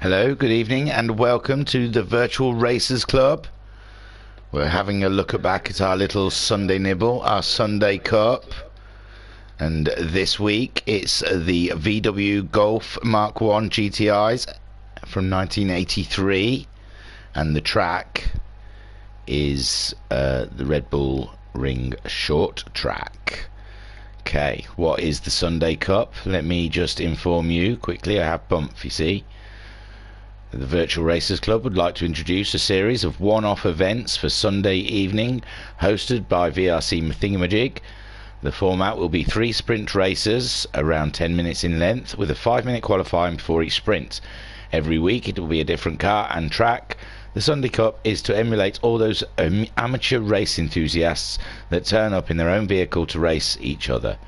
Hello, good evening and welcome to the Virtual Racers Club. We're having a look back at our little Sunday nibble, our Sunday Cup. And this week it's the VW Golf Mk1 GTIs from 1983. And the track is the Red Bull Ring Short Track. Okay, what is the Sunday Cup? Let me just inform you quickly. I have bump, you see. The Virtual Racers Club would like to introduce a series of one-off events for Sunday evening, hosted by VRC Sunday Cup. The format will be 3 sprint races, around 10 minutes in length, with a 5-minute qualifying before each sprint. Every week it will be a different car and track. The Sunday Cup is to emulate all those amateur race enthusiasts that turn up in their own vehicle to race each other.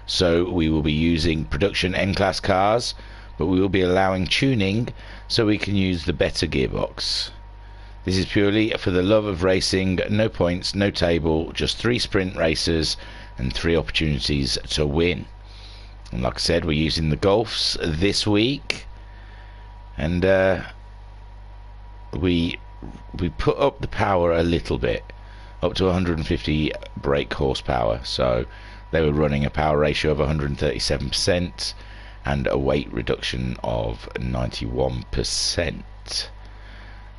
So we will be using production N-Class cars, but we will be allowing tuning so we can use the better gearbox. This is purely for the love of racing, no points, no table, just 3 sprint races and 3 opportunities to win. And like I said, we're using the Golfs this week, and we put up the power a little bit, up to 150 brake horsepower, so they were running a power ratio of 137%. and a weight reduction of 91%.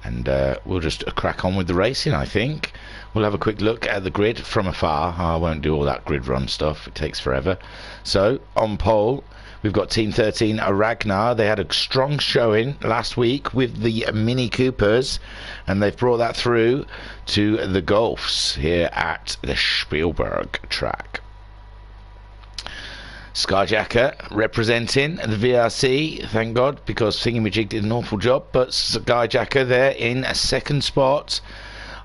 And we'll just crack on with the racing, I think. We'll have a quick look at the grid from afar. I won't do all that grid run stuff, it takes forever. So, on pole, we've got Team 13 Ragnar. They had a strong showing last week with the Mini Coopers, and they've brought that through to the Golfs here at the Spielberg track. Skyjacker representing the VRC, thank God, because Thingamajig did an awful job, but Skyjacker there in a 2nd spot.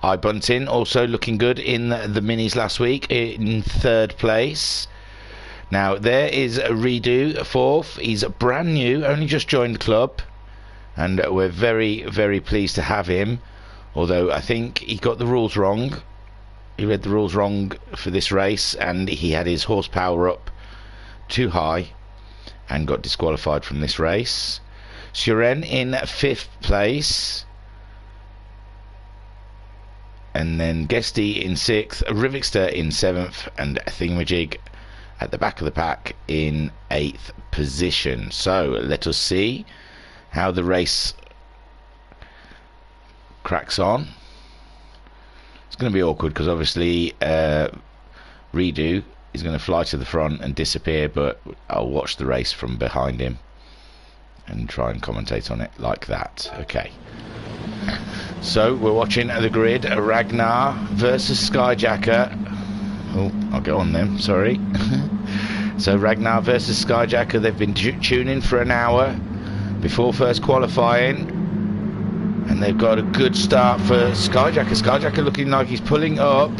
iBunting also looking good in the minis last week in 3rd place. Now there is a Redo 4th. He's brand new, only just joined the club, and we're very, very pleased to have him, although I think he got the rules wrong. He read the rules wrong for this race, and he had his horsepower up too high and got disqualified from this race. Suren in 5th place, and then Guesty in 6th, Rivixter in 7th, and Thingamajig at the back of the pack in 8th position. So let us see how the race cracks on. It's going to be awkward because obviously Redo is going to fly to the front and disappear, but I'll watch the race from behind him and try and commentate on it like that. Okay, so we're watching the grid. Ragnar versus Skyjacker. Oh, I'll go on then, sorry. So Ragnar versus Skyjacker. They've been tuning for an hour before first qualifying, and they've got a good start for Skyjacker. Skyjacker looking like he's pulling up.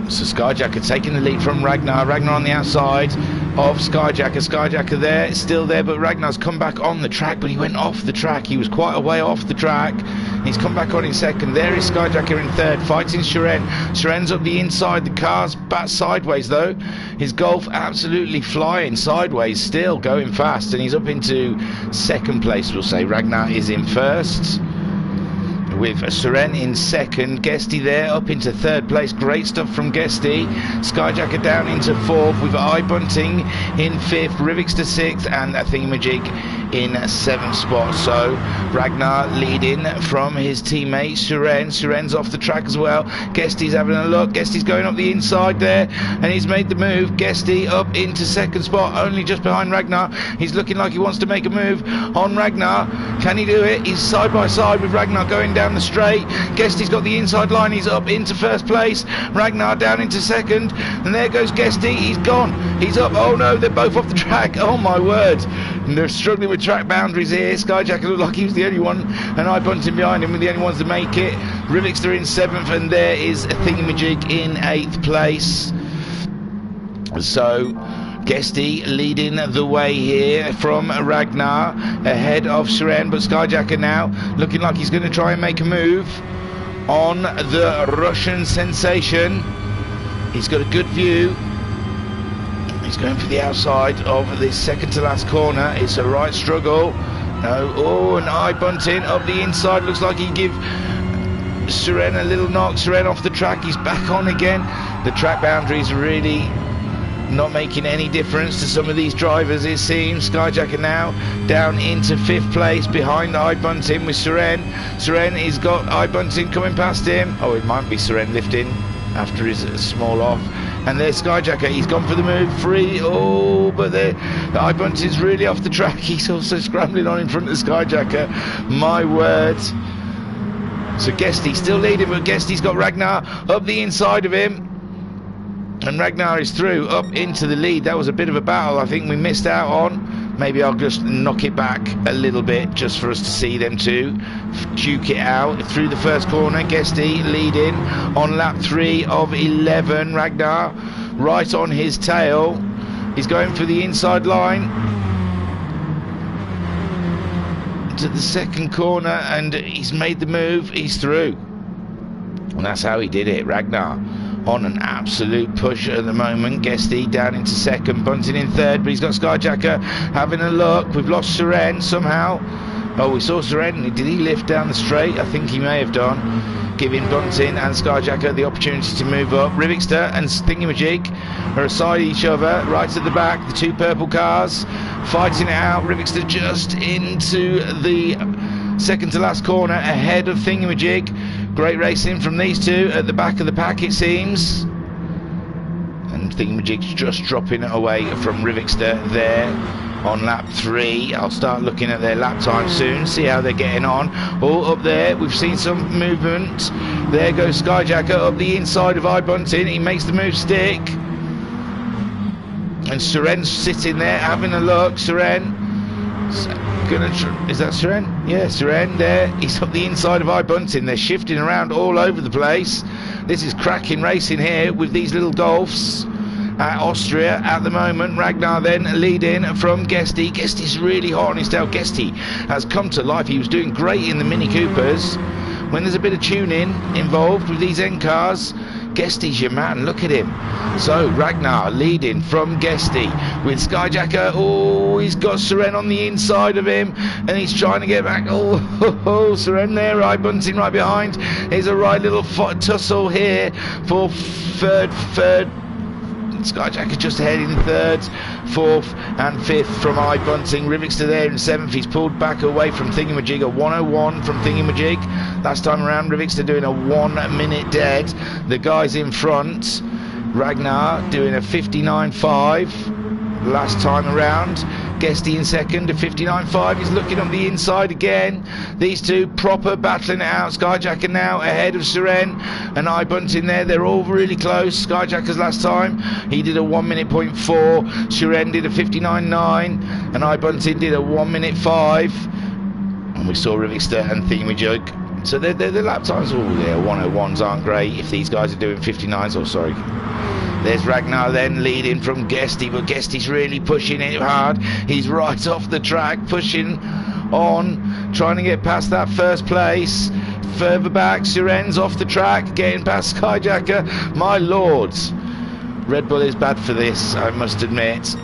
So Skyjacker taking the lead from Ragnar. Ragnar on the outside of Skyjacker. Skyjacker there, still there, but Ragnar's come back on the track, but he went off the track. He was quite a way off the track. He's come back on in 2nd. There is Skyjacker in 3rd, fighting Suren. Suren's up the inside. The car's back sideways though. His Golf absolutely flying sideways, still going fast, and he's up into 2nd place, we'll say. Ragnar is in 1st. with Suren in 2nd, Guesty there up into 3rd place. Great stuff from Guesty. Skyjacker down into 4th with iBunting in 5th, Rivixter 6th, and Thingamajig in 7th spot. So Ragnar leading from his teammate Suren. Suren's off the track as well. Guesty's having a look. Guesty's going up the inside there, and he's made the move. Guesty up into 2nd spot, only just behind Ragnar. He's looking like he wants to make a move on Ragnar. Can he do it? He's side by side with Ragnar going down the straight. Guesty's got the inside line. He's up into 1st place. Ragnar down into 2nd, and there goes Guesty. He's gone. He's up. Oh no, they're both off the track. Oh my word. And they're struggling with track boundaries here. Skyjacker looked like he was the only one, and iBunting behind him were the only ones to make it. Rivixter in 7th, and there is Thingamajig in 8th place. So Guesty leading the way here from Ragnar ahead of Suren, but Skyjacker now looking like he's going to try and make a move on the Russian sensation. He's got a good view. He's going for the outside of this second to last corner. It's a right struggle. No, oh, an eye bunting up the inside. Looks like he give Suren a little knock. Suren off the track. He's back on again. The track boundaries really not making any difference to some of these drivers, it seems. Skyjacker now down into 5th place behind eye bunting with Suren. Suren, he's got eye bunting coming past him. Oh, it might be Suren lifting after his small off. And there's Skyjacker, he's gone for the move, free, oh, but the eye bunting's really off the track. He's also scrambling on in front of Skyjacker, my word. So Guesty still leading, but Guesty's got Ragnar up the inside of him. And Ragnar is through, up into the lead. That was a bit of a battle I think we missed out on. Maybe I'll just knock it back a little bit just for us to see them two duke it out. Through the first corner, Guesty leading on lap 3 of 11. Ragnar right on his tail. He's going for the inside line to the second corner, and he's made the move. He's through. And that's how he did it, Ragnar. On an absolute push at the moment. Guesty down into second, bunting in third, but he's got Skyjacker having a look. We've lost Suren somehow. Oh, we saw Suren. Did he lift down the straight? I think he may have done. Giving Bunting and Skyjacker the opportunity to move up. Rivixter and Thingamajig are aside each other, right at the back. The two purple cars fighting it out. Rivixter just into the second to last corner ahead of Thingamajig. Great racing from these two at the back of the pack, it seems. And Thingamajig's just dropping it away from Rivixter there on lap 3. I'll start looking at their lap time soon, see how they're getting on. All up there, we've seen some movement. There goes Skyjacker up the inside of eye bunting. He makes the move stick. And Suren's sitting there having a look. Suren. Is that Suren? Yeah, Suren there. He's up the inside of eye bunting. They're shifting around all over the place. This is cracking racing here with these little Golfs at Austria at the moment. Ragnar then leading from Guesty. Guesty's really hot on his tail. Guesty has come to life. He was doing great in the Mini Coopers. When there's a bit of tuning involved with these N cars, Guesty's your man. Look at him. So Ragnar leading from Guesty with Skyjacker. Oh, he's got Suren on the inside of him, and he's trying to get back. Oh, Suren there. Eye bunting right behind. Here's a right little tussle here for third. Skyjacker just ahead in third, 4th and 5th from eye bunting. Rivixter there in 7th. He's pulled back away from Thingamajig. A 101 from Thingamajig. Last time around, Rivixter doing a 1 minute dead. The guys in front, Ragnar doing a 59.5 last time around. Guesty in second, a 59.5. He's looking on the inside again. These two proper battling it out. Skyjacker now ahead of Suren and eye bunting there. They're all really close. Skyjacker's last time, he did a 1 minute point 4. Suren did a 59.9 and eye bunting did a 1 minute 5. And we saw Rivixter and Thingamajig. So their lap times, oh, their 101s aren't great if these guys are doing 59s. Oh, sorry. There's Ragnar then leading from Guesty, but Guesty's really pushing it hard. He's right off the track, pushing on, trying to get past that first place. Further back, Suren's off the track, getting past Skyjacker. My lords, Red Bull is bad for this, I must admit.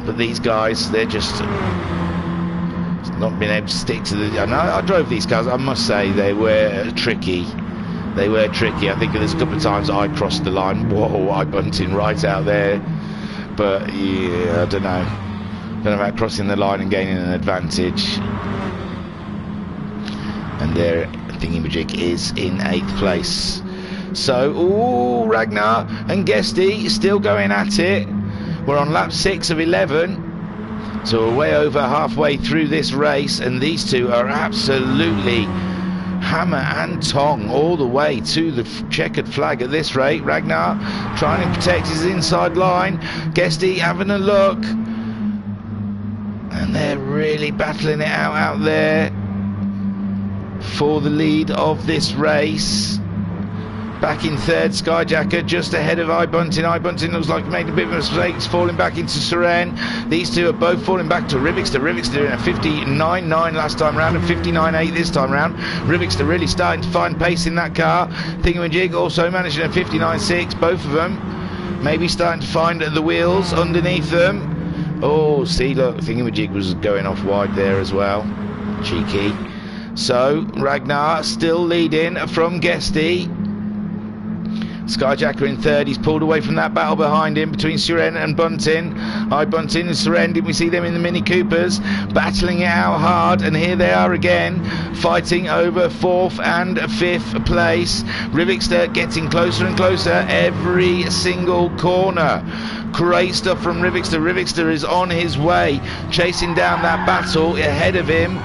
But these guys, they're just not being able to stick to the... I drove these cars, I must say they were tricky. They were tricky. I think there's a couple of times I crossed the line. Whoa, eye bunting right out there. But yeah, I don't know about crossing the line and gaining an advantage. And there, Thingamajig is in 8th place. So, ooh, Ragnar and Guesty still going at it. We're on lap 6 of 11. So we're way over halfway through this race, and these two are absolutely hammer and tong all the way to the checkered flag at this rate. Ragnar trying to protect his inside line. Guesty having a look, and they're really battling it out there for the lead of this race. Back in third, Skyjacker just ahead of eye bunting. Eye bunting looks like he made a bit of a mistake. He's falling back into Suren. These two are both falling back to Rivixter. Rivixter doing a 59.9 last time round and 59.8 this time round. Rivixter really starting to find pace in that car. Thingamajig also managing a 59.6, both of them. maybe starting to find the wheels underneath them. Oh, see, look, Thingamajig was going off wide there as well. Cheeky. So, Ragnar still leading from Guesty. Skyjacker in third. He's pulled away from that battle behind him between Suren and Bunting. Bunting and Suren, didn't we see them in the Mini Coopers battling it out hard, and here they are again fighting over 4th and 5th place. Rivixter getting closer and closer every single corner. Great stuff from Rivixter. Rivixter is on his way, chasing down that battle ahead of him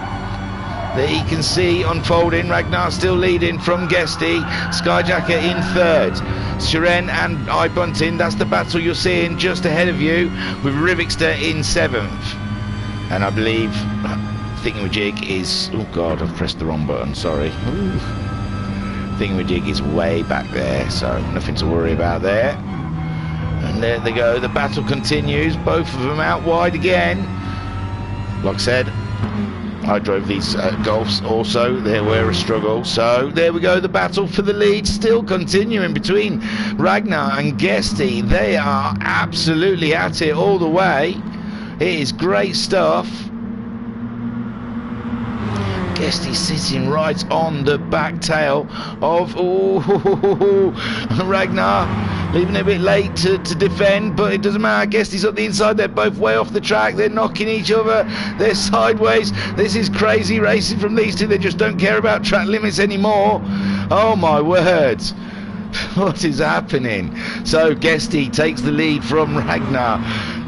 that he can see unfolding. Ragnar still leading from Guesty. Skyjacker in third. Suren and Bunting, that's the battle you're seeing just ahead of you, with Rivixter in 7th. And I believe Thingamajig is... oh god, I've pressed the wrong button, sorry. Ooh. Thingamajig is way back there, so nothing to worry about there. And there they go, the battle continues, both of them out wide again. Like I said, I drove these Golfs also, they were a struggle. So there we go, the battle for the lead still continuing between Ragnar and Guesty. They are absolutely at it all the way. It is great stuff. Guesty sitting right on the back tail of Ragnar, leaving it a bit late to defend, but it doesn't matter. Guesty's up the inside. They're both way off the track. They're knocking each other. They're sideways. This is crazy racing from these two. They just don't care about track limits anymore. Oh my word. What is happening? So Guesty takes the lead from Ragnar,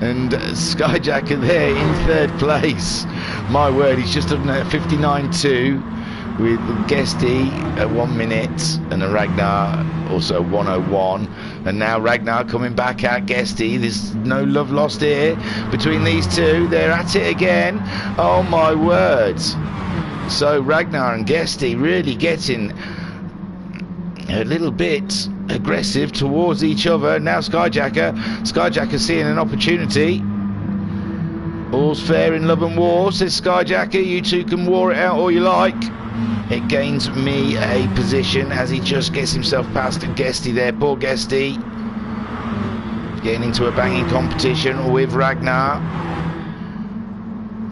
and Skyjacker there in third place. My word, he's just done a 59.2 with Guesty at 1 minute and a Ragnar also 101. And now Ragnar coming back at Guesty. There's no love lost here between these two. They're at it again. Oh my word. So Ragnar and Guesty really getting a little bit aggressive towards each other. Now Skyjacker seeing an opportunity. All's fair in love and war, says Skyjacker. You two can war it out all you like. It gains me a position as he just gets himself past Guesty there. Poor Guesty getting into a banging competition with Ragnar,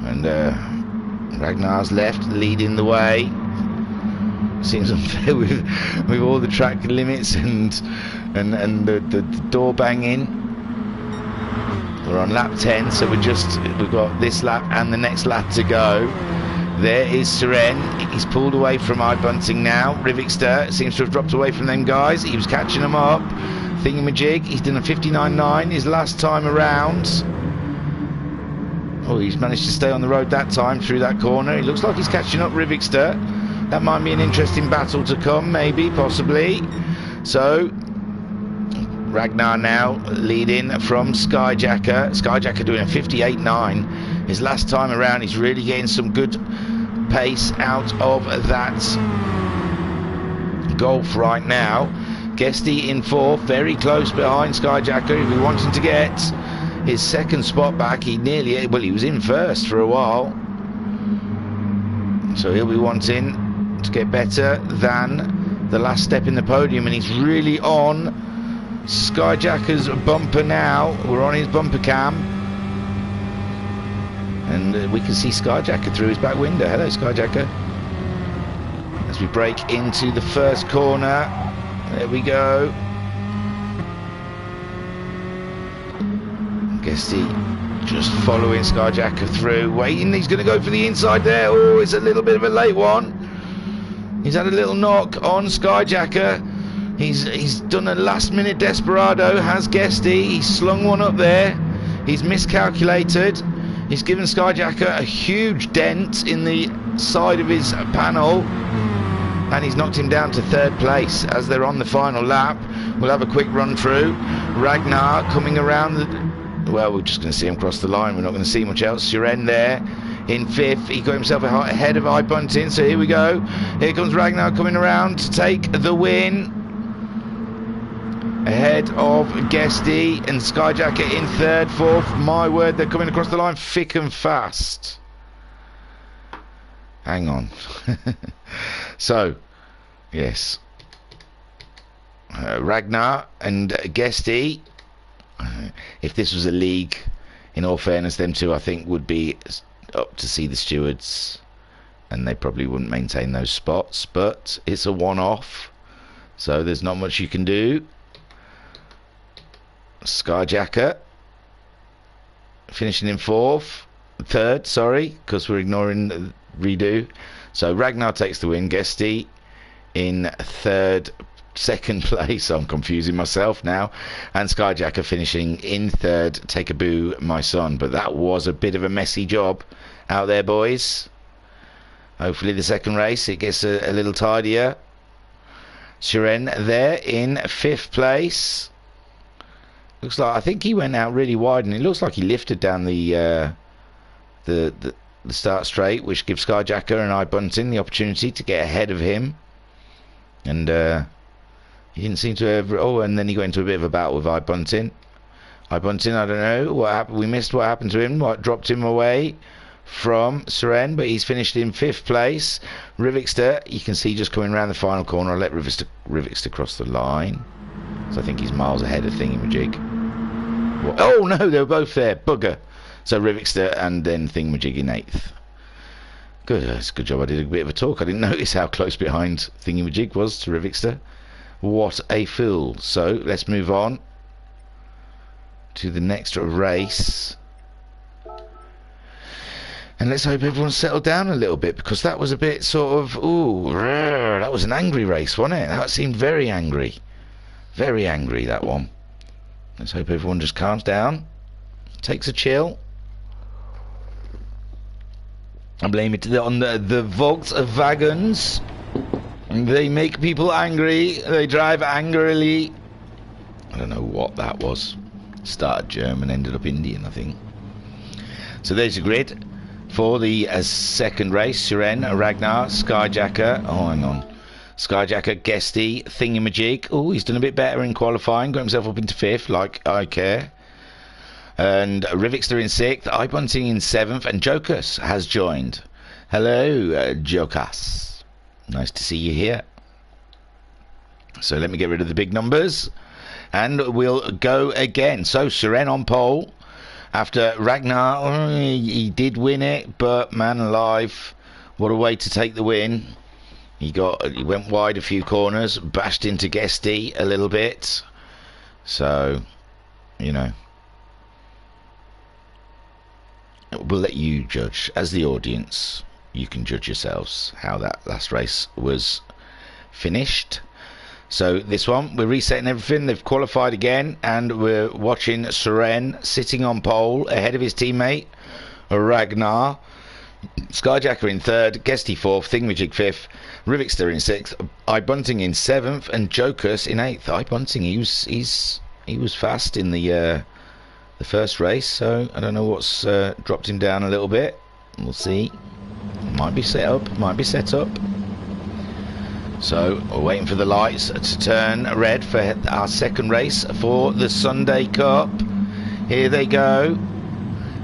and Ragnar's left leading the way. Seems unfair with all the track limits and the door banging. We're on lap 10, so we've got this lap and the next lap to go. There is Suren. He's pulled away from Bunting now. Rivixter seems to have dropped away from them guys. He was catching them up. Thingamajig, he's done a 59.9 his last time around. Oh, he's managed to stay on the road that time through that corner. It looks like he's catching up Rivixter. That might be an interesting battle to come, maybe, possibly. So Ragnar now leading from Skyjacker. Skyjacker doing a 58.9 his last time around. He's really getting some good pace out of that Golf right now. Guesty in 4th, very close behind Skyjacker. If we want him to get his second spot back, he was in first for a while, so he'll be wanting to get better than the last step in the podium, and he's really on Skyjacker's bumper now. We're on his bumper cam, and we can see Skyjacker through his back window. Hello Skyjacker. As we break into the first corner, there we go. Guesty just following Skyjacker through, waiting. He's going to go for the inside there. Oh, it's a little bit of a late one. He's had a little knock on Skyjacker. He's done a last minute desperado, has Guesty. He's slung one up there. He's miscalculated. He's given Skyjacker a huge dent in the side of his panel, and he's knocked him down to third place as they're on the final lap. We'll have a quick run through. Ragnar coming around well, we're just going to see him cross the line. We're not going to see much else. Suren there in 5th. He got himself ahead of Bunting, so here we go. Here comes Ragnar coming around to take the win ahead of Guesty, and Skyjacker in 3rd, 4th. My word, they're coming across the line thick and fast. Hang on. So, yes, Ragnar and Guesty If this was a league, in all fairness, them two I think would be up to see the stewards, and they probably wouldn't maintain those spots, but it's a one-off, so there's not much you can do. Skyjacker finishing in third, sorry, because we're ignoring the redo. So Ragnar takes the win. Guesty in second place. I'm confusing myself now. And Skyjacker finishing in third. Take a boo, my son. But that was a bit of a messy job out there, boys. Hopefully the second race it gets a little tidier. Suren there in 5th place. Looks like, I think he went out really wide, and it looks like he lifted down the start straight, which gives Skyjacker and iBunting the opportunity to get ahead of him. And he didn't seem to ever. Oh, and then he got into a bit of a battle with iBunting. iBunting, I don't know what happened. We missed what happened to him. What dropped him away from Suren, but he's finished in 5th place. Rivixter, you can see just coming around the final corner. I'll let Rivixter cross the line. So I think he's miles ahead of Thingamajig. Oh no, they were both there. Bugger. So Rivixter and then Thingamajig in 8th. Good, that's a good job I did a bit of a talk. I didn't notice how close behind Thingamajig was to Rivixter. What a fool. So let's move on to the next race. And let's hope everyone's settled down a little bit, because that was a bit sort of, ooh, that was an angry race, wasn't it? That seemed very angry. Very angry, that one. Let's hope everyone just calms down, takes a chill. I blame it on the Volkswagens. They make people angry. They drive angrily. I don't know what that was. Started German, ended up Indian, I think. So there's your grid for the second race. Suren, Ragnar, Skyjacker. Oh, hang on. Skyjacker, Guesty, Thingamajig. Oh, he's done a bit better in qualifying. Got himself up into 5th, like I care. And Rivixter in 6th. iBunting in 7th. And Jokas has joined. Hello, Jokas. Nice to see you here. So let me get rid of the big numbers. And we'll go again. So Suren on pole. After Ragnar, he did win it. But man alive, what a way to take the win. He went wide a few corners, bashed into Guesty a little bit. So, you know, we'll let you judge. As the audience, you can judge yourselves how that last race was finished. So this one, we're resetting everything. They've qualified again, and we're watching Suren sitting on pole ahead of his teammate Ragnar. Skyjacker in 3rd, Guesty 4th, Thingamajig 5th, Rivixter in 6th, iBunting in 7th, and Jokas in 8th. iBunting, he was fast in the first race, so I don't know what's dropped him down a little bit. We'll see. Might be set up. So we're waiting for the lights to turn red for our second race for the Sunday Cup. Here they go.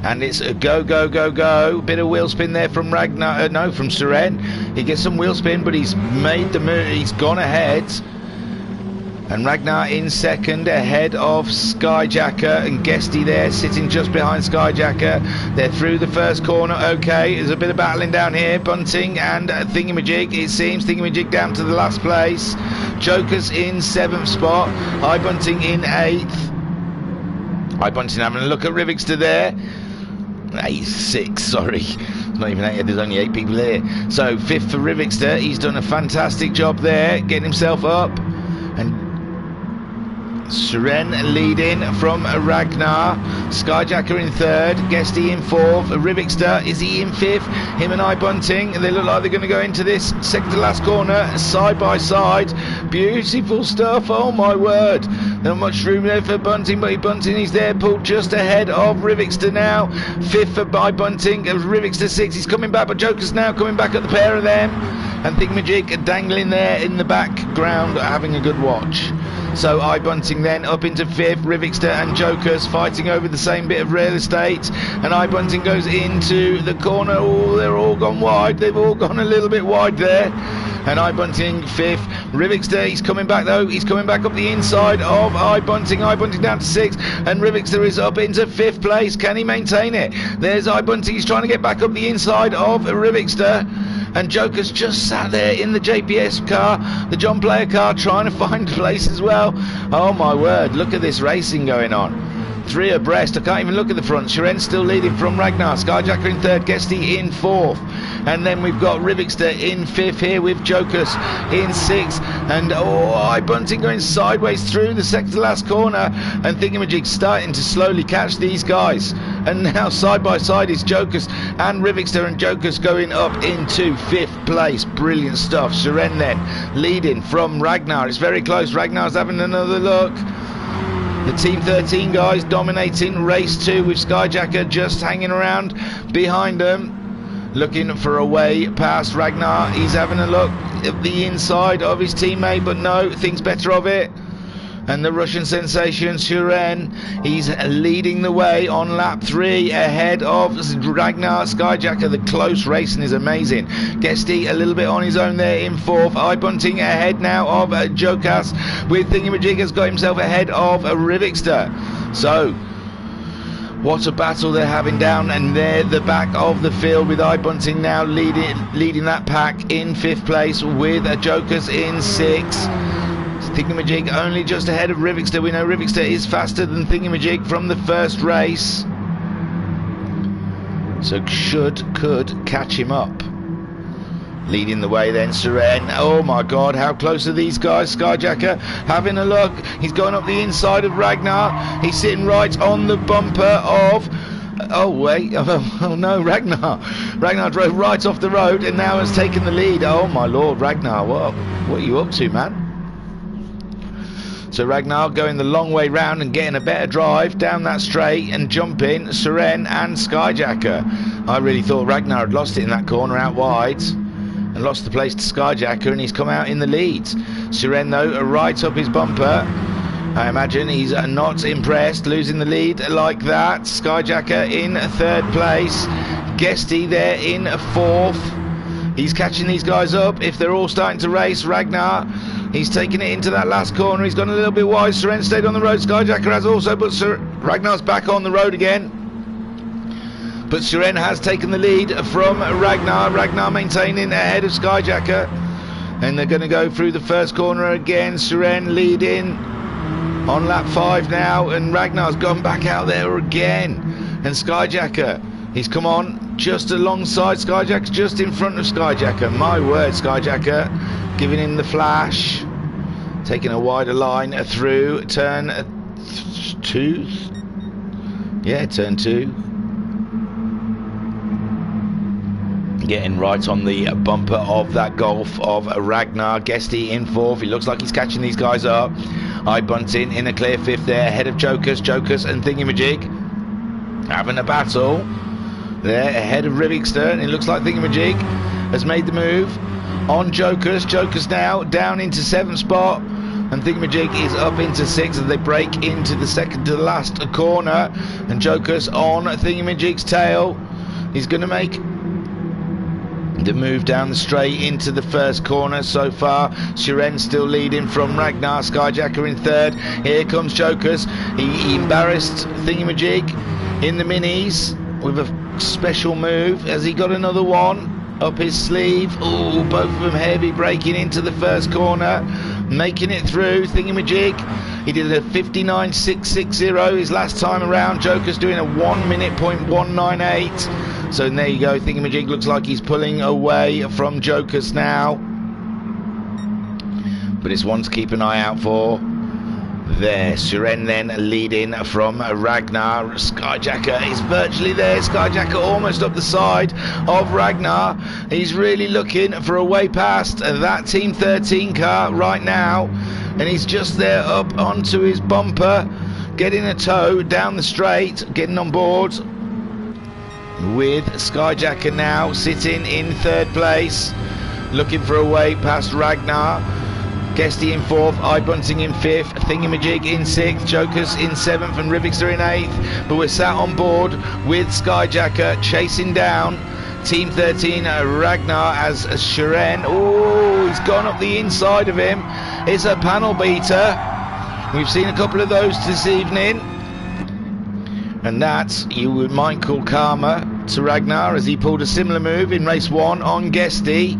And it's a go, go, go, go. Bit of wheel spin there from Ragnar. No, from Suren. He gets some wheel spin, but he's made the move. He's gone ahead. And Ragnar in 2nd, ahead of Skyjacker. And Guesty there, sitting just behind Skyjacker. They're through the first corner. Okay, there's a bit of battling down here. Bunting and Thingamajig, it seems. Thingamajig down to the last place. Jokas in 7th spot. iBunting in 8th. iBunting having a look at Rivixter there. 6, sorry. It's not even 8, there's only 8 people here. So 5th for Rivixter. He's done a fantastic job there, getting himself up. And Suren leading from Ragnar. Skyjacker in 3rd, Guesty in 4th, Rivixter, is he in 5th? Him and iBunting, they look like they're going to go into this second to last corner, side by side. Beautiful stuff, oh my word. Not much room there for Bunting, but Bunting is there, pulled just ahead of Rivixter now. 5th for iBunting, Rivixter 6, he's coming back, but Joker's now coming back at the pair of them. And Thingamajig dangling there in the background, having a good watch. So iBunting then up into 5th, Rivixter and Jokers fighting over the same bit of real estate, and iBunting goes into the corner. Oh, they're all gone wide, they've all gone a little bit wide there. And iBunting 5th, Rivixter, he's coming back though, he's coming back up the inside of iBunting down to 6th, and Rivixter is up into 5th place. Can he maintain it? There's iBunting, he's trying to get back up the inside of Rivixter, and Joker's just sat there in the JPS car, the John Player car, trying to find a place as well. Oh my word, look at this racing going on. 3 abreast, I can't even look at the front. Sharen's still leading from Ragnar, Skyjacker in 3rd, Guesty in 4th, and then we've got Rivixter in 5th here with Jokers in 6th, and iBunting going sideways through the second to last corner, and Thingamajig starting to slowly catch these guys, and now side by side is Jokers and Rivixter, and Jokers going up into 5th place. Brilliant stuff. Sharen then leading from Ragnar, it's very close. Ragnar's having another look. The Team 13 guys dominating race 2 with Skyjacker just hanging around behind them, looking for a way past Ragnar. He's having a look at the inside of his teammate, but no, thinks better of it. And the Russian sensation Sharen, he's leading the way on lap 3 ahead of Ragnar. Skyjacker, the close racing is amazing. Guesty a little bit on his own there in 4th. iBunting ahead now of Jokas, with Thingamajig has got himself ahead of Rivixter. So what a battle they're having down, and they're the back of the field with iBunting now leading that pack in 5th place, with Jokers in 6th. Thingamajig only just ahead of Rivixter. We know Rivixter is faster than Thingamajig from the first race, so could catch him up. Leading the way then, Sharen. Oh my god, how close are these guys? Skyjacker having a look. He's going up the inside of Ragnar. He's sitting right on the bumper of... Oh wait, oh no, Ragnar drove right off the road and now has taken the lead. Oh my lord, Ragnar, what are you up to, man? So Ragnar going the long way round and getting a better drive down that straight and jumping Sharen and Skyjacker. I really thought Ragnar had lost it in that corner out wide and lost the place to Skyjacker, and he's come out in the lead. Sharen though right up his bumper. I imagine he's not impressed losing the lead like that. Skyjacker in 3rd place. Guesty there in 4th. He's catching these guys up if they're all starting to race. Ragnar, he's taking it into that last corner. He's gone a little bit wide. Sharen stayed on the road. Skyjacker has also, but Ragnar's back on the road again. But Sharen has taken the lead from Ragnar. Ragnar maintaining ahead of Skyjacker. And they're going to go through the first corner again. Sharen leading on lap 5 now. And Ragnar's gone back out there again. And Skyjacker, he's come on just alongside Skyjacker, just in front of Skyjacker. My word, Skyjacker giving him the flash, taking a wider line through turn 2. Yeah, turn 2. Getting right on the bumper of that Golf of Ragnar. Guesty in 4th. He looks like he's catching these guys up. iBunting in a clear 5th there, ahead of Jokers and Thingamajig having a battle there ahead of Rivixter, and it looks like Thingamajig has made the move on Jokers. Jokers now down into 7th spot, and Thingamajig is up into 6th as they break into the second to the last corner, and Jokers on Thingamajig's tail. He's going to make the move down the straight into the first corner so far. Sharen still leading from Ragnar. Skyjacker in 3rd. Here comes Jokers. He embarrassed Thingamajig in the minis with a special move. Has he got another one up his sleeve? Oh, both of them heavy, breaking into the first corner, making it through. Thingamajig, he did a 59.660 his last time around. Joker's doing a 1 minute .198. So there you go. Thingamajig looks like he's pulling away from Jokers now, but it's one to keep an eye out for. There, Sharen then leading from Ragnar. Skyjacker is virtually there. Skyjacker almost up the side of Ragnar. He's really looking for a way past that Team 13 car right now, and he's just there up onto his bumper, getting a tow down the straight, getting on board with Skyjacker now sitting in 3rd place, looking for a way past Ragnar. Guesty in 4th, iBunting in 5th, Thingamajig in 6th, Jokers in 7th and Rivixter in 8th. But we're sat on board with Skyjacker chasing down Team 13 Ragnar as Shiren. Oh, he's gone up the inside of him. It's a panel beater. We've seen a couple of those this evening. And that you might call karma to Ragnar, as he pulled a similar move in race 1 on Guesty.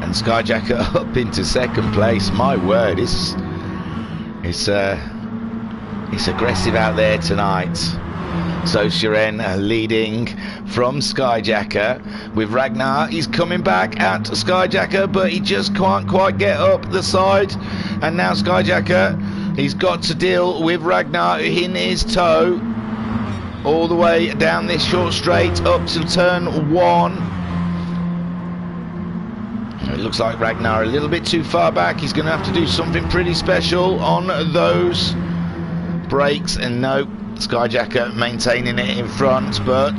And Skyjacker up into 2nd place. My word, it's aggressive out there tonight. So Shiren leading from Skyjacker with Ragnar. He's coming back at Skyjacker, but he just can't quite get up the side. And now Skyjacker, he's got to deal with Ragnar in his tow all the way down this short straight up to turn 1. It looks like Ragnar a little bit too far back. He's going to have to do something pretty special on those brakes. And no, Skyjacker maintaining it in front, but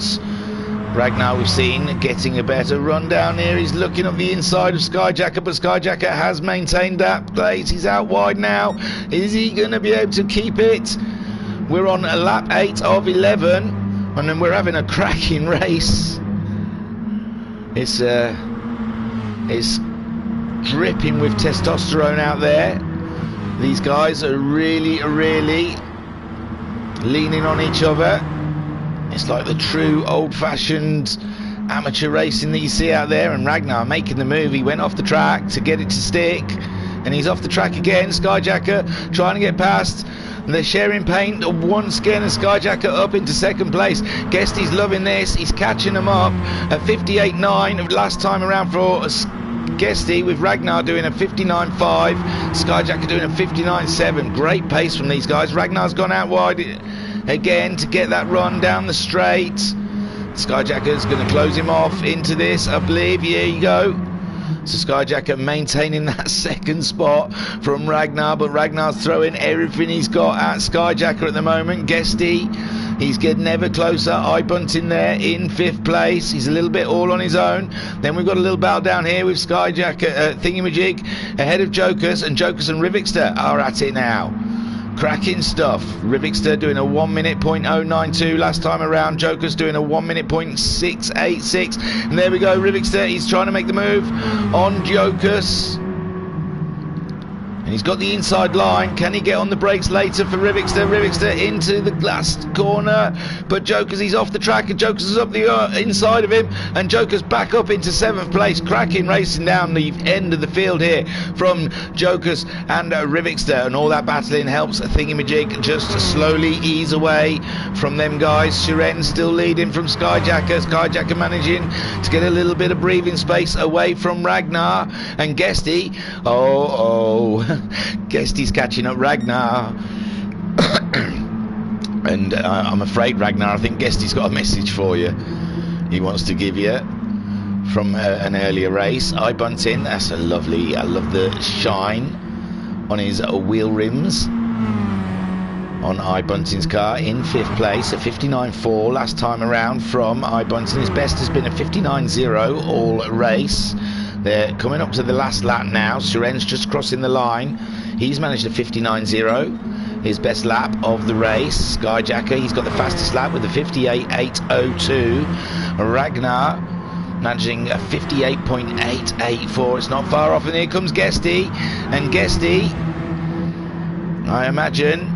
Ragnar, we've seen, getting a better run down here. He's looking up the inside of Skyjacker, but Skyjacker has maintained that place. He's out wide now. Is he going to be able to keep it? We're on a lap 8 of 11, and then we're having a cracking race. It's dripping with testosterone out there. These guys are really leaning on each other. It's like the true old-fashioned amateur racing that you see out there. And Ragnar making the move. He went off the track to get it to stick, and he's off the track again. Skyjacker trying to get past. They're sharing paint once again, and Skyjacker up into 2nd place. Guesty's loving this. He's catching them up at 58.9 last time around for Guesty, with Ragnar doing a 59.5, Skyjacker doing a 59.7. Great pace from these guys. Ragnar's gone out wide again to get that run down the straight. Skyjacker's going to close him off into this, I believe. Here you go. So Skyjacker maintaining that 2nd spot from Ragnar, but Ragnar's throwing everything he's got at Skyjacker at the moment. Guesty, he's getting ever closer. iBunting there in 5th place. He's a little bit all on his own. Then we've got a little battle down here with Skyjacker, Thingamajig ahead of Jokers, and Jokers and Rivixter are at it now. Cracking stuff. Rivixter doing a 1 minute .092 last time around. Joker's doing a 1 minute .686. And there we go. Rivixter, he's trying to make the move on Jokers. And he's got the inside line. Can he get on the brakes later for Rivixter? Rivixter into the last corner, but Jokers, he's off the track, and Jokers is up the inside of him, and Jokers back up into 7th place. Cracking racing down the end of the field here from Jokers and Rivixter, and all that battling helps Thingamajig just slowly ease away from them guys. Shiren still leading from Skyjacker. Skyjacker managing to get a little bit of breathing space away from Ragnar, and Guesty, Guesty's catching up Ragnar. And I'm afraid, Ragnar, I think Guesty's got a message for you. He wants to give you from an earlier race. iBunting, that's a lovely, I love the shine on his wheel rims on iBunting's car in 5th place, a 59.4 last time around from iBunting. His best has been a 59.0 all race. They're coming up to the last lap now. Shiren's just crossing the line. He's managed a 59.0, his best lap of the race. Skyjacker, he's got the fastest lap with a 58.802. Ragnar managing a 58.884. It's not far off, and here comes Guesty. And Guesty, I imagine,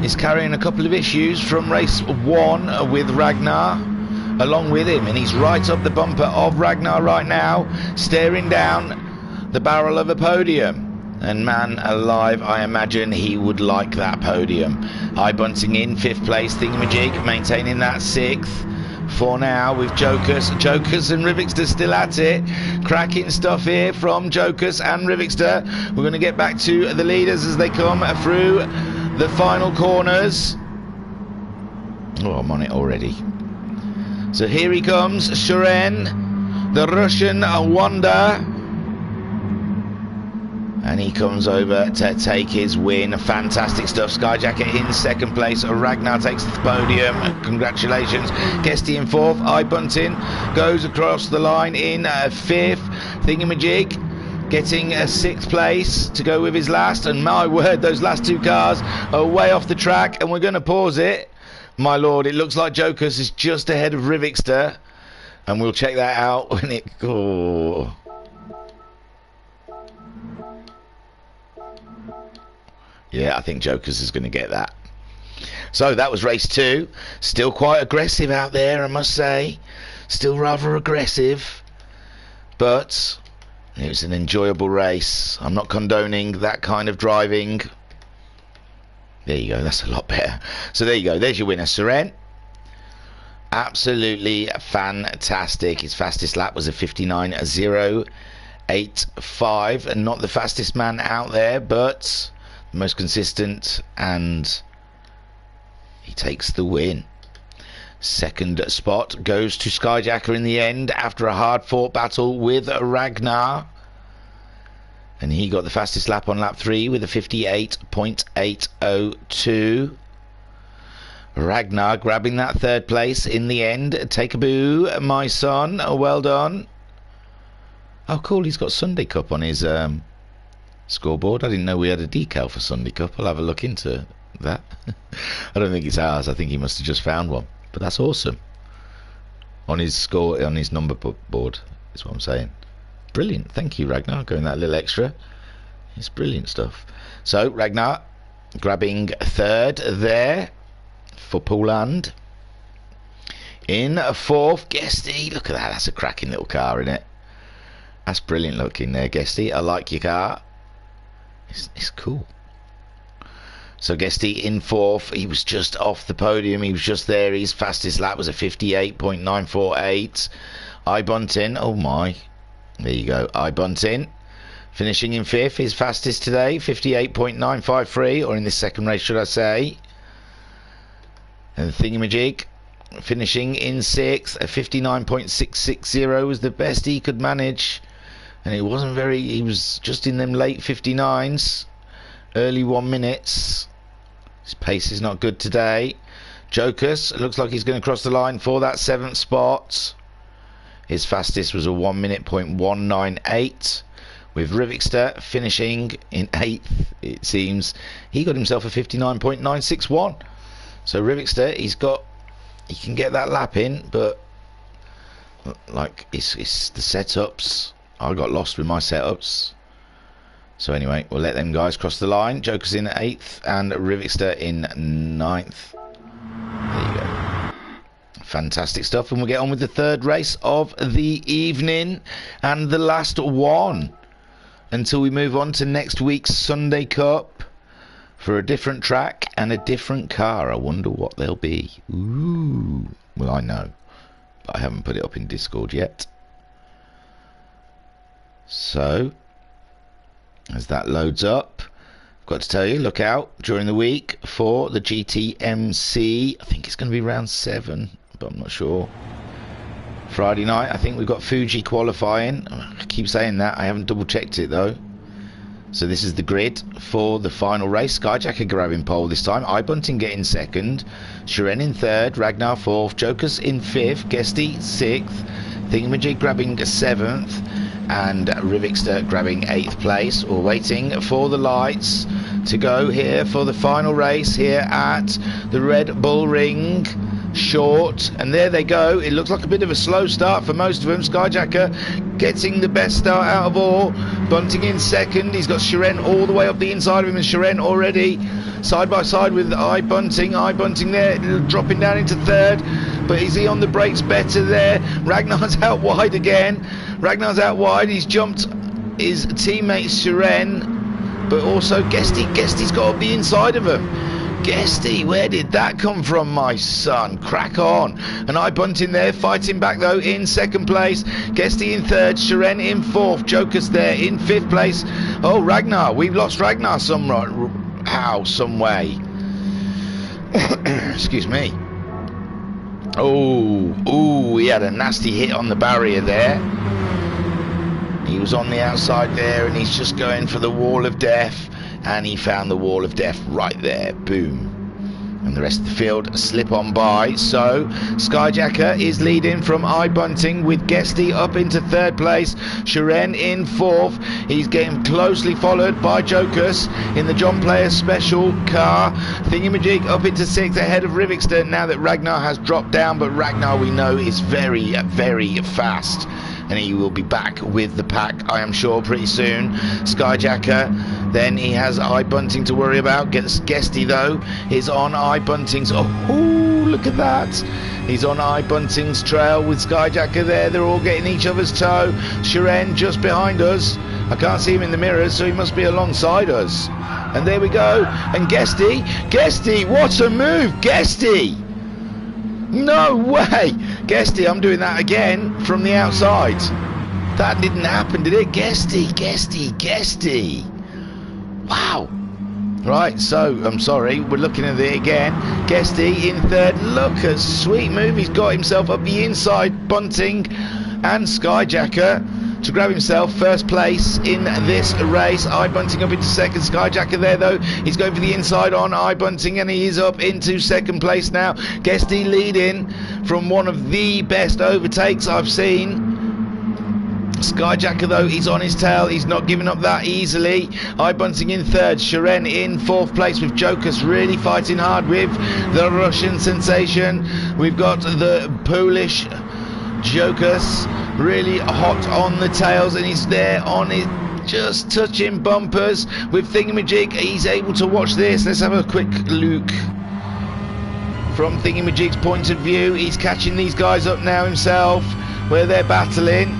is carrying a couple of issues from race 1 with Ragnar along with him, and he's right up the bumper of Ragnar right now, staring down the barrel of a podium. And man alive, I imagine he would like that podium. iBunting in 5th place, Thingamajig maintaining that 6th for now with Jokers and Rivixter still at it. Cracking stuff here from Jokers and Rivixter. We're going to get back to the leaders as they come through the final corners. Oh, I'm on it already. So here he comes, Shiren, the Russian wonder. And he comes over to take his win. Fantastic stuff. Skyjacker in 2nd place. Ragnar takes the podium. Congratulations. Guesty in 4th. iBunting goes across the line in 5th. Thingamajig getting a 6th place to go with his last, and my word, those last 2 cars are way off the track, and we're going to pause it. My lord, it looks like Jokers is just ahead of Rivixter, and we'll check that out when it... Oh. Yeah, I think Jokers is going to get that. So that was race 2. Still quite aggressive out there, I must say. Still rather aggressive, but it was an enjoyable race. I'm not condoning that kind of driving. There you go, that's a lot better. So there you go, there's your winner, Seren. Absolutely fantastic. His fastest lap was a 59.085, and not the fastest man out there, but the most consistent, and he takes the win. 2nd spot goes to Skyjacker in the end after a hard-fought battle with Ragnar. And he got the fastest lap on lap 3 with a 58.802. Ragnar grabbing that 3rd place in the end. Take a boo, my son. Well done. Oh, cool. He's got Sunday Cup on his scoreboard. I didn't know we had a decal for Sunday Cup. I'll have a look into that. I don't think it's ours. I think he must have just found one. But that's awesome. On his score, on his number board, is what I'm saying. Brilliant. Thank you, Ragnar, going that little extra. It's brilliant stuff. So Ragnar grabbing 3rd there for Poland. In 4th, Guesty. Look at that. That's a cracking little car, isn't it? That's brilliant looking there, Guesty. I like your car. It's cool. So Guesty in 4th. He was just off the podium. He was just there. His fastest lap was a 58.948. Buntin. Oh my. There you go. Buntin finishing in 5th. His fastest today, 58.953, or in this 2nd race, should I say. And Thingamajig finishing in 6th. A 59.660 was the best he could manage. And it wasn't very... He was just in them late 59s. Early 1 minutes. His pace is not good today. Jokers, it looks like he's going to cross the line for that 7th spot. His fastest was a 1 minute .198, with Rivixter finishing in 8th. It seems he got himself a 59.961. So Rivixter, he can get that lap in, but like it's the setups. I got lost with my setups. So anyway, we'll let them guys cross the line. Joker's in 8th and Rivixter in 9th. There you go. Fantastic stuff, and we'll get on with the 3rd race of the evening and the last one until we move on to next week's Sunday Cup for a different track and a different car. I wonder what they'll be. Ooh, well, I know, but I haven't put it up in Discord yet. So as that loads up, I've got to tell you, look out during the week for the GTMC. I think it's going to be round 7, but I'm not sure. Friday night, I think we've got Fuji qualifying. I keep saying that. I haven't double checked it though. So this is the grid for the final race. Skyjacker grabbing pole this time. Bunting getting 2nd. Shiren in 3rd. Ragnar 4th. Jokers in 5th. Guesty 6th. Thingamajig grabbing 7th. And Rivixter grabbing 8th place. We're waiting for the lights to go here for the final race here at the Red Bull Ring. Short, and there they go. It looks like a bit of a slow start for most of them. Skyjacker getting the best start out of all. Bunting in 2nd. He's got Shiren all the way up the inside of him, and Shiren already side by side with Bunting. Bunting there dropping down into 3rd, but is he on the brakes better there? Ragnar's out wide again. Ragnar's out wide. He's jumped his teammate Shiren, but also Guesty's got to be inside of him. Guesty, where did that come from, my son? Crack on. And Bunting there, fighting back though in 2nd place. Guesty in 3rd, Shiren in 4th. Joker's there in 5th place. Oh, Ragnar, we've lost Ragnar some way. Excuse me. Oh, he had a nasty hit on the barrier there. He was on the outside there, and he's just going for the wall of death. And he found the wall of death right there. Boom. and the rest of the field slip on by. So Skyjacker is leading from iBunting with Guesty up into third place, Shiren in fourth. He's getting closely followed by Jokus in the John Player special car. Thingamajig up into sixth ahead of Rivixter now that Ragnar has dropped down, but Ragnar we know is very, very fast, and he will be back with the pack, I am sure, pretty soon. Skyjacker, then he has iBunting to worry about. Guesty though is on iBunting's, look at that, he's on iBunting's trail with Skyjacker there. They're all getting each other's toe. Shiren just behind us, I can't see him in the mirrors, so he must be alongside us. And there we go, and Guesty, what a move, Guesty! No way! Guesty, I'm doing that again from the outside. That didn't happen, did it? Guesty. Wow. Right, so, I'm sorry, we're looking at it again. Guesty in third. Look at sweet move. He's got himself up the inside, Bunting and Skyjacker to grab himself first place in this race. iBunting up into second. Skyjacker there though, he's going for the inside on iBunting, and he is up into second place now. Guesty leading from one of the best overtakes I've seen. Skyjacker though, he's on his tail, he's not giving up that easily. iBunting in third, Shiren in fourth place with Jokus really fighting hard with the Russian sensation. We've got the Polish Jokus really hot on the tails, and he's there on it, just touching bumpers with Thingamajig. He's able to watch this. Let's have a quick look from Thingamajig's point of view. He's catching these guys up now himself where they're battling,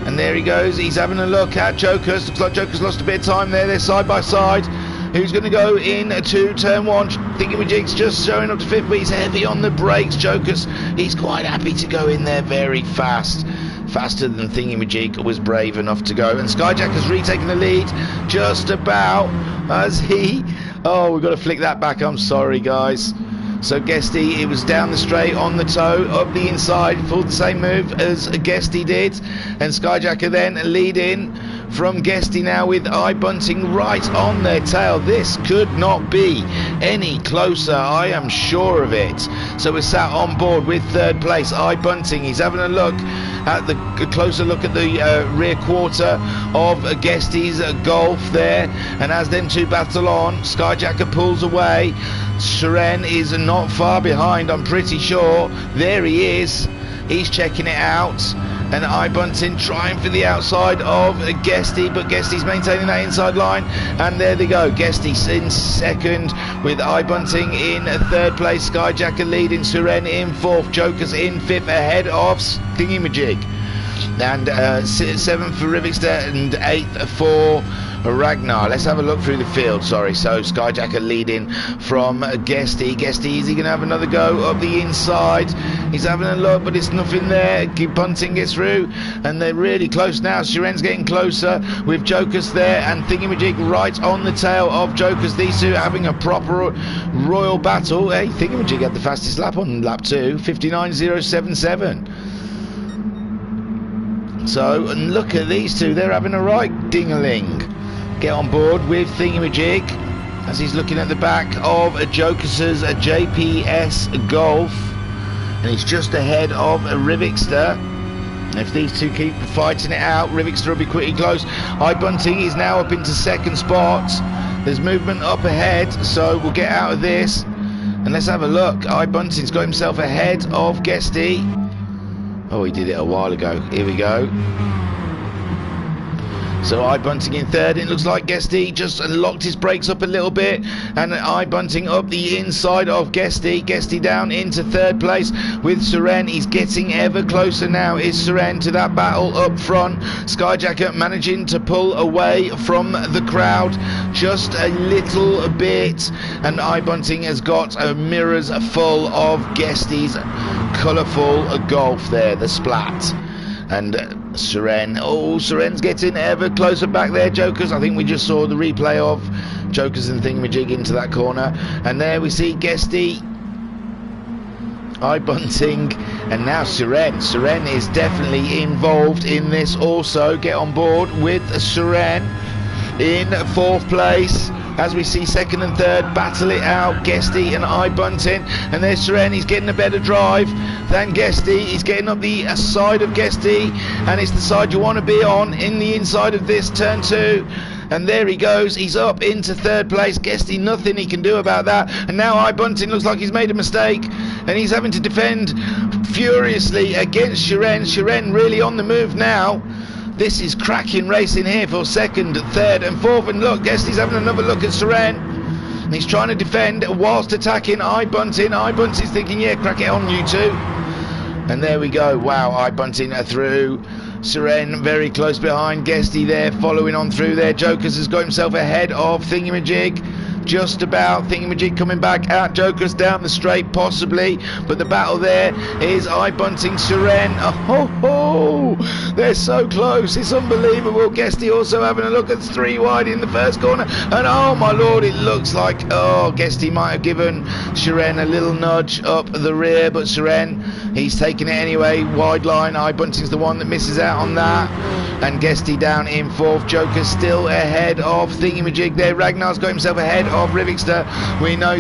and there he goes. He's having a look at Jokus. Looks like Jokus lost a bit of time there. They're side by side. Who's going to go in to turn one? Thingamajig's just showing up to fifth, but he's heavy on the brakes. Jokus, he's quite happy to go in there very fast. Faster than Thingamajig was brave enough to go. And Skyjacker's retaken the lead just about as he... Oh, we've got to flick that back. I'm sorry, guys. So Guesty, it was down the straight, on the toe, up the inside, pulled the same move as Guesty did. And Skyjacker then leading from Guesty now with iBunting right on their tail. This could not be any closer, I am sure of it. So we're sat on board with third place, iBunting. He's having a look at a closer look at the rear quarter of Guesty's Golf there. And as them two battle on, Skyjacker pulls away. Shiren is not far behind, I'm pretty sure. There he is, he's checking it out. And iBunting trying for the outside of Guesty, but Guesty's maintaining that inside line. And there they go, Guesty's in second with iBunting in third place. Skyjacker leading, Shiren in fourth, Jokus in fifth ahead of Thingamajig. And seventh for Rivixter and eighth for Ragnar. Let's have a look through the field. Sorry, so Skyjacker leading from Guesty. Guesty, is he going to have another go up the inside? He's having a look, but it's nothing there. Bunting gets through, and they're really close now. Shiren's getting closer with Jokus there, and Thingamajig right on the tail of Jokus. These two having a proper royal battle. Hey, Thingamajig had the fastest lap on lap 2, 59.077. So, and look at these two, they're having a right ding-a-ling. Get on board with Thingamajig as he's looking at the back of Jokus's JPS Golf, and he's just ahead of Rivixter. And if these two keep fighting it out, Rivixter will be quickly close. iBunting is now up into second spot. There's movement up ahead, so we'll get out of this. And let's have a look. iBunting's got himself ahead of Guesty. Oh, he did it a while ago. Here we go. So iBunting in third. It looks like Guesty just locked his brakes up a little bit, and iBunting up the inside of Guesty. Guesty down into third place with Shiren. He's getting ever closer now, is Shiren, to that battle up front. Skyjacker managing to pull away from the crowd just a little bit, and iBunting has got mirrors full of Guesty's colourful Golf there, the splat. And Shiren, oh, Shiren's getting ever closer back there. Jokus, I think we just saw the replay of Jokus and Thingamajig into that corner. And there we see Guesty, iBunting, and now Shiren. Shiren is definitely involved in this also. Get on board with Shiren in fourth place as we see second and third battle it out, Guesty and Bunting, and there's Seren. He's getting a better drive than Guesty. He's getting up the side of Guesty, and it's the side you want to be on in the inside of this turn 2. And there he goes, he's up into third place. Guesty, nothing he can do about that. And now Bunting looks like he's made a mistake, and he's having to defend furiously against Seren. Seren really on the move now. This is cracking racing here for second, third and fourth. And look, Guesty's having another look at Seren. He's trying to defend whilst attacking Bunting. Bunting's thinking, yeah, crack it on, you two. And there we go. Wow, Bunting are through. Seren very close behind. Guesty there following on through there. Jokers has got himself ahead of Thingamajig. Just about. Thingamajig coming back out. Jokers down the straight possibly, but the battle there is Bunting, Seren. Oh, ho, they're so close, it's unbelievable. Guesty also having a look at 3 wide in the first corner, and oh my lord, it looks like Guesty might have given Seren a little nudge up the rear, but Seren, he's taking it anyway. Wide line, Bunting's the one that misses out on that, and Guesty down in fourth. Joker's still ahead of Thingamajig there. Ragnar's got himself ahead of Rivixter. We know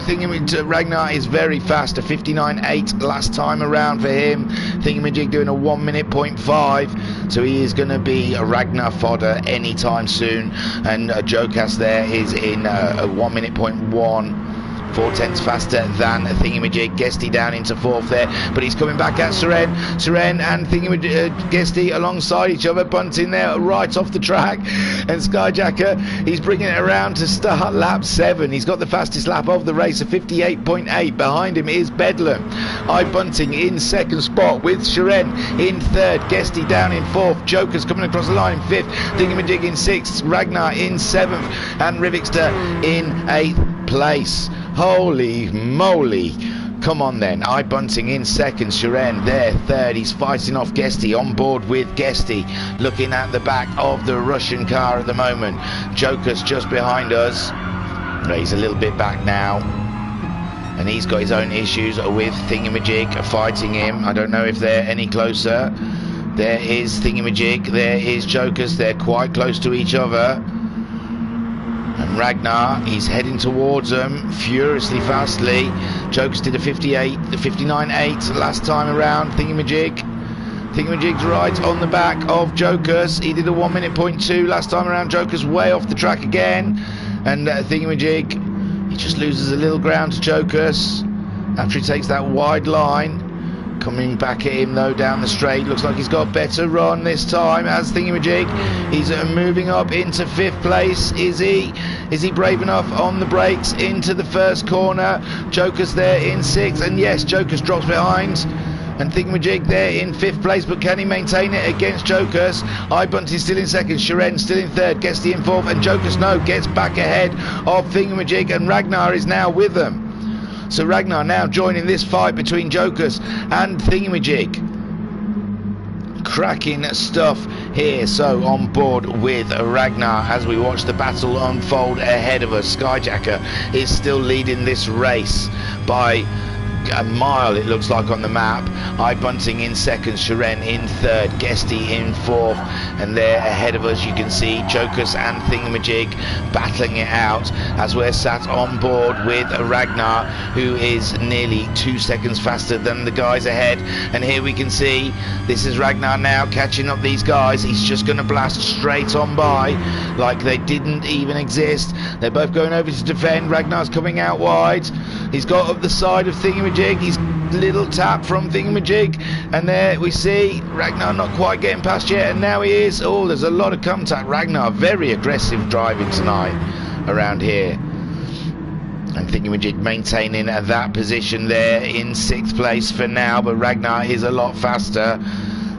Ragnar is very fast, a 59.8 last time around for him. Thingamajig doing a 1 minute 0.5, so he is going to be a Ragnar fodder anytime soon. And Jokas there is in a 1 minute 0.1. 4/10 faster than Thingamajig. Guesty down into fourth there, but he's coming back at Seren. Seren and Guesty alongside each other. Bunting there right off the track, and Skyjacker, he's bringing it around to start lap 7. He's got the fastest lap of the race, a 58.8. Behind him is Bedlam. Bunting in second spot with Seren in third. Guesty down in fourth. Joker's coming across the line in fifth. Thingamajig in sixth. Ragnar in seventh, and Rivixter in 8th place. Holy moly. Come on then. Bunting in second. Seren there third. He's fighting off Guesty. On board with Guesty. Looking at the back of the Russian car at the moment. Joker's just behind us. He's a little bit back now, and he's got his own issues with Thingamajig fighting him. I don't know if they're any closer. There is Thingamajig. There is Joker's. They're quite close to each other. And Ragnar, he's heading towards them furiously fastly. Jokers did a 59.8 last time around. Thingamajig's right on the back of Jokers. He did a 1 minute 0.2 last time around. Jokers way off the track again. And Thingamajig, he just loses a little ground to Jokers after he takes that wide line. Coming back at him though down the straight. Looks like he's got a better run this time as Thingamajig. He's moving up into 5th place. Is he brave enough on the brakes into the first corner? Joker's there in 6th, and yes, Joker's drops behind. And Thingamajig there in 5th place, but can he maintain it against Jokers? Bunting still in 2nd, Seren still in 3rd, Guesty in 4th, and Jokers gets back ahead of Thingamajig, and Ragnar is now with them. So Ragnar now joining this fight between Jokers and Thingamajig. Cracking stuff here. So on board with Ragnar as we watch the battle unfold ahead of us. Skyjacker is still leading this race by a mile, it looks like on the map. Bunting in 2nd, Seren in 3rd, Guesty in 4th, and there ahead of us you can see Jokers and Thingamajig battling it out as we're sat on board with Ragnar, who is nearly 2 seconds faster than the guys ahead. And here we can see this is Ragnar now catching up these guys. He's just going to blast straight on by like they didn't even exist. They're both going over to defend. Ragnar's coming out wide. He's got up the side of Thingamajig. He's little tap from Thingamajig, and there we see Ragnar not quite getting past yet, and now he is. Oh, there's a lot of contact. Ragnar very aggressive driving tonight around here, and Thingamajig maintaining that position there in 6th place for now, but Ragnar is a lot faster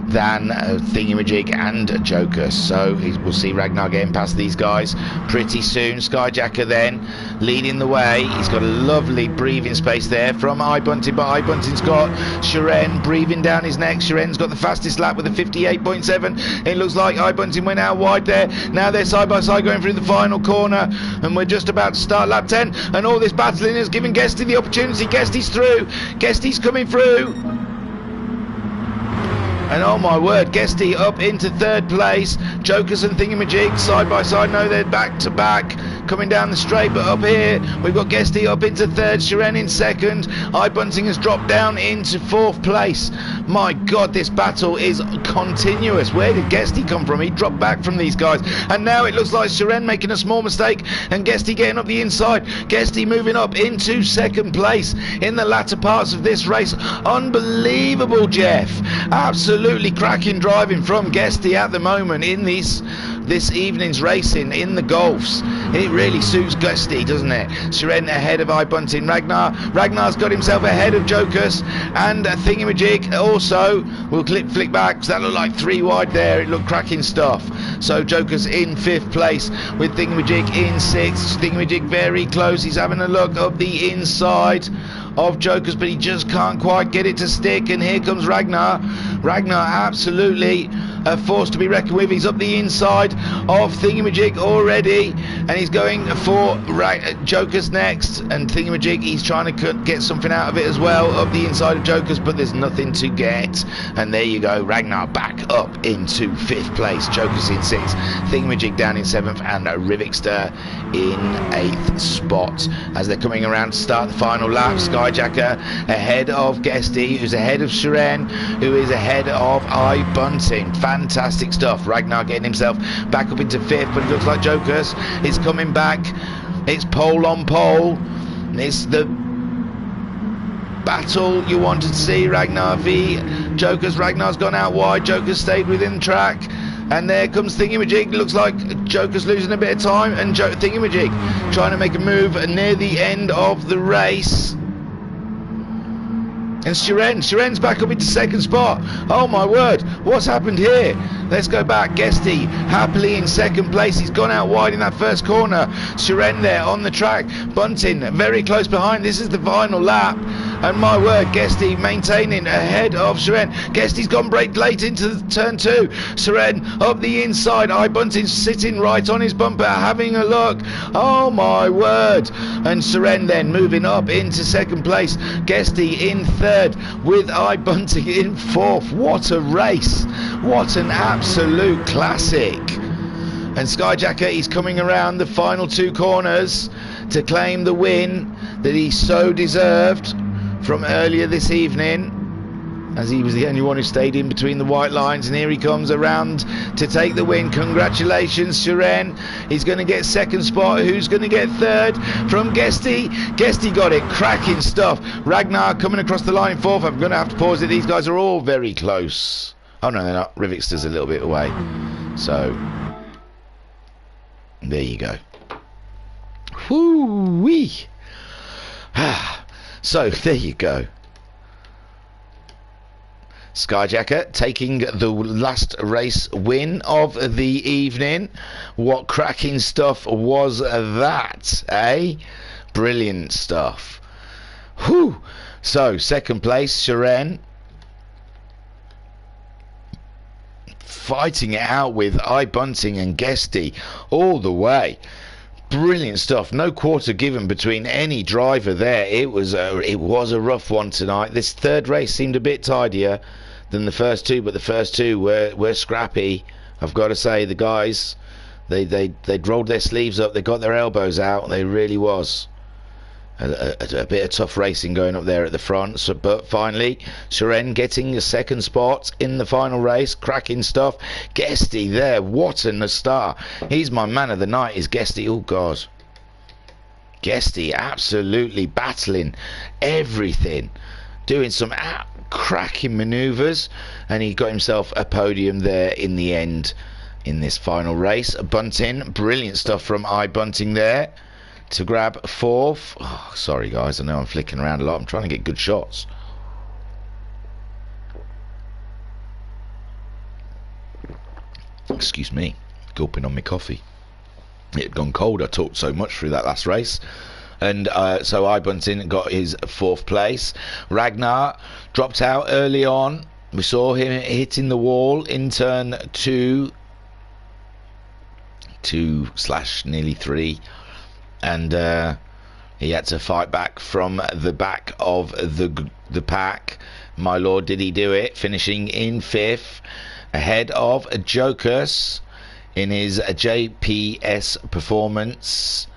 than Thingamajig and Joker, so we'll see Ragnar getting past these guys pretty soon. Skyjacker then leading the way. He's got a lovely breathing space there from Bunting, but Bunting's got Seren breathing down his neck. Sheren's got the fastest lap with a 58.7. It looks like Bunting went out wide there. Now they're side by side going through the final corner, and we're just about to start lap 10, and all this battling is giving Guesty the opportunity. Guesty's through. Guesty's coming through. And oh my word, Guesty up into 3rd place. Jokers and Thingamajig side by side. No, they're back to back. coming down the straight, but up here we've got Guesty up into third, Shiren in second. Bunting has dropped down into fourth place. My God, this battle is continuous. Where did Guesty come from? He dropped back from these guys, and now it looks like Shiren making a small mistake, and Guesty getting up the inside. Guesty moving up into second place in the latter parts of this race. Unbelievable, Jeff. Absolutely cracking driving from Guesty at the moment in this evening's racing in the Golfs. It really suits Guesty, doesn't it? Shiren ahead of Bunting. Ragnar's got himself ahead of Jokers, and Thingamajig also will flick back, because that looked like 3 wide there. It looked cracking stuff. So Jokers in 5th place with Thingamajig in 6th. Thingamajig very close. He's having a look up the inside of Jokers, but he just can't quite get it to stick, and here comes Ragnar. Ragnar absolutely a force to be reckoned with. He's up the inside of Thingamajig already, and he's going for Jokers next, and Thingamajig, he's trying to get something out of it as well up the inside of Jokers, but there's nothing to get. And there you go, Ragnar back up into 5th place, Jokers in 6th, Thingamajig down in 7th, and Rivixter in 8th spot as they're coming around to start the final lap. Skyjacker ahead of Guesty, who's ahead of Shiren, who is ahead of Bunting. Fantastic stuff. Ragnar getting himself back up into 5th, but it looks like Jokers is coming back. It's pole on pole. It's the battle you wanted to see. Ragnar v Jokers. Ragnar's gone out wide. Jokers stayed within the track. And there comes Thingamajig. Looks like Joker's losing a bit of time, and Thingamajig trying to make a move near the end of the race. And Shiren's back up into 2nd spot. Oh my word, what's happened here? Let's go back. Guesty happily in 2nd place. He's gone out wide in that first corner. Shiren there on the track. Bunting very close behind. This is the final lap. And my word, Guesty maintaining ahead of Shiren. Guesty's gone brake late into turn 2. Shiren up the inside. Bunting's sitting right on his bumper having a look. Oh my word. And Shiren then moving up into 2nd place. Guesty in 3rd with Bunting in 4th. What a race. What an absolute classic. And Skyjacker, he's coming around the final 2 corners to claim the win that he so deserved from earlier this evening, as he was the only one who stayed in between the white lines. And here he comes around to take the win. Congratulations, Shiren. He's going to get 2nd spot. Who's going to get 3rd? From Guesty. Guesty got it. Cracking stuff. Ragnar coming across the line in 4th. I'm going to have to pause it. These guys are all very close. Oh no, they're not. Rivixter's a little bit away. So there you go. Whoo-wee. So there you go. Skyjacker taking the last race win of the evening. What cracking stuff was that, eh? Brilliant stuff. Whew. So 2nd place, Shiren, fighting it out with Bunting and Guesty all the way. Brilliant stuff. No quarter given between any driver there. It was a rough one tonight. This 3rd race seemed a bit tidier than the first 2, but the first 2 were scrappy. I've got to say, the guys, they'd rolled their sleeves up. They got their elbows out. They really was a bit of tough racing going up there at the front. So, but finally, Shiren getting a 2nd spot in the final race. Cracking stuff. Guesty there, what a star. He's my man of the night, is Guesty. Oh God, Guesty absolutely battling everything, doing some cracking manoeuvres, and he got himself a podium there in the end in this final race. Bunting, brilliant stuff from Bunting there to grab 4th. Oh, sorry guys, I know I'm flicking around a lot. I'm trying to get good shots. Excuse me, gulping on my coffee. It had gone cold. I talked so much through that last race. And so Bunting got his 4th place. Ragnar dropped out early on. We saw him hitting the wall in turn 2/nearly 3. And he had to fight back from the back of the pack. My lord, did he do it, finishing in 5th ahead of Jokers in his JPS performance.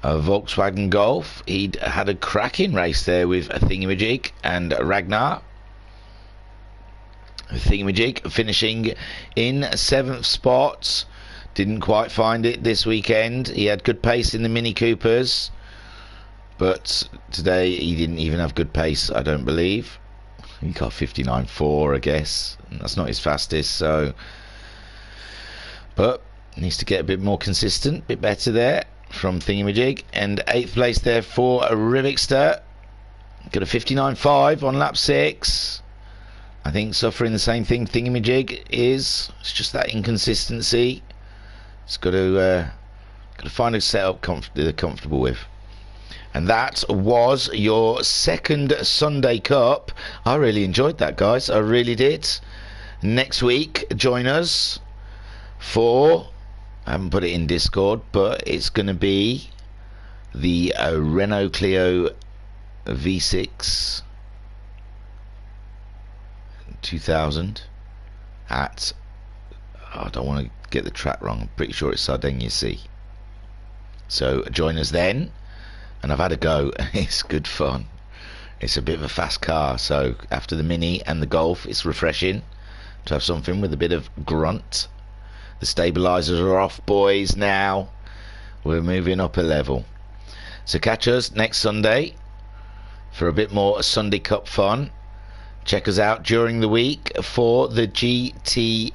Volkswagen Golf. He'd had a cracking race there with a Thingamajig and Ragnar. Thingamajig finishing in 7th spot. Didn't quite find it this weekend. He had good pace in the Mini Coopers, but today he didn't even have good pace, I don't believe. He got 59.4, I guess. That's not his fastest, so. But needs to get a bit more consistent, a bit better there from Thingamajig. And 8th place there for Rivixter. Got a 59.5 on lap 6. I think suffering the same thing Thingamajig is. It's just that inconsistency. It's got to find a setup they're comfortable with. And that was your second Sunday Cup. I really enjoyed that, guys. I really did. Next week, join us for, I haven't put it in Discord, but it's going to be the Renault Clio V6 2000 at, I don't want to get the track wrong, I'm pretty sure it's Sardinia Sea. So join us then, and I've had a go. It's good fun. It's a bit of a fast car, so after the Mini and the Golf, it's refreshing to have something with a bit of grunt. The stabilizers are off, boys. Now we're moving up a level. So catch us next Sunday for a bit more Sunday Cup fun. Check us out during the week for the GTMC.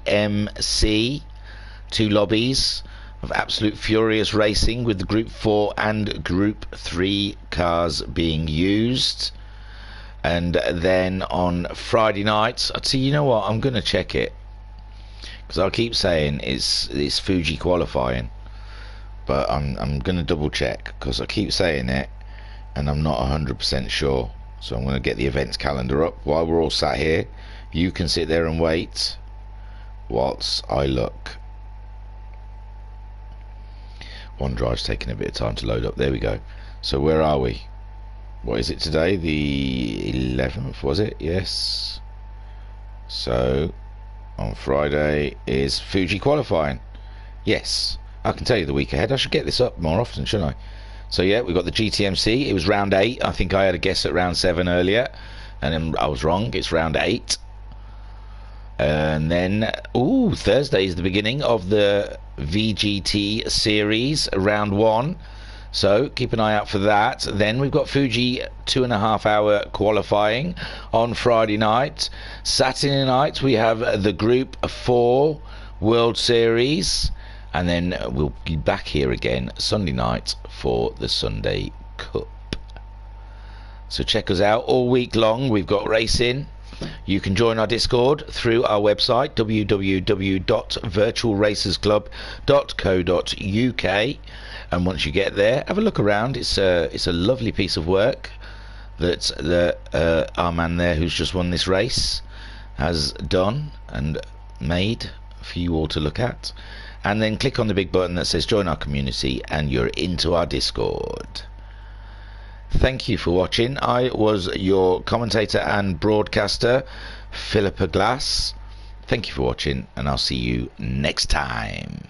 2 lobbies of absolute furious racing with the Group 4 and Group 3 cars being used. And then on Friday night, I'd say, you know what, I'm going to check it, because I keep saying it's Fuji qualifying, but I'm going to double check, because I keep saying it and I'm not 100% sure. So I'm going to get the events calendar up while we're all sat here. You can sit there and wait whilst I look. OneDrive's taking a bit of time to load up. There we go. So where are we? What is it today? The 11th, was it? Yes. So on Friday is Fuji qualifying. Yes. I can tell you the week ahead. I should get this up more often, shouldn't I? So yeah, we've got the GTMC. It was round 8. I think I had a guess at round 7 earlier, and then I was wrong. It's round 8. And then, Thursday is the beginning of the VGT series, round 1. So keep an eye out for that. Then we've got Fuji 2.5 hour qualifying on Friday night. Saturday night we have the Group 4 World Series. And then we'll be back here again Sunday night for the Sunday Cup. So check us out all week long. We've got racing. You can join our Discord through our website, www.virtualracersclub.co.uk. And once you get there, have a look around. It's a lovely piece of work that our man there who's just won this race has done and made for you all to look at. And then click on the big button that says join our community, and you're into our Discord. Thank you for watching. I was your commentator and broadcaster, Philippa Glass. Thank you for watching, and I'll see you next time.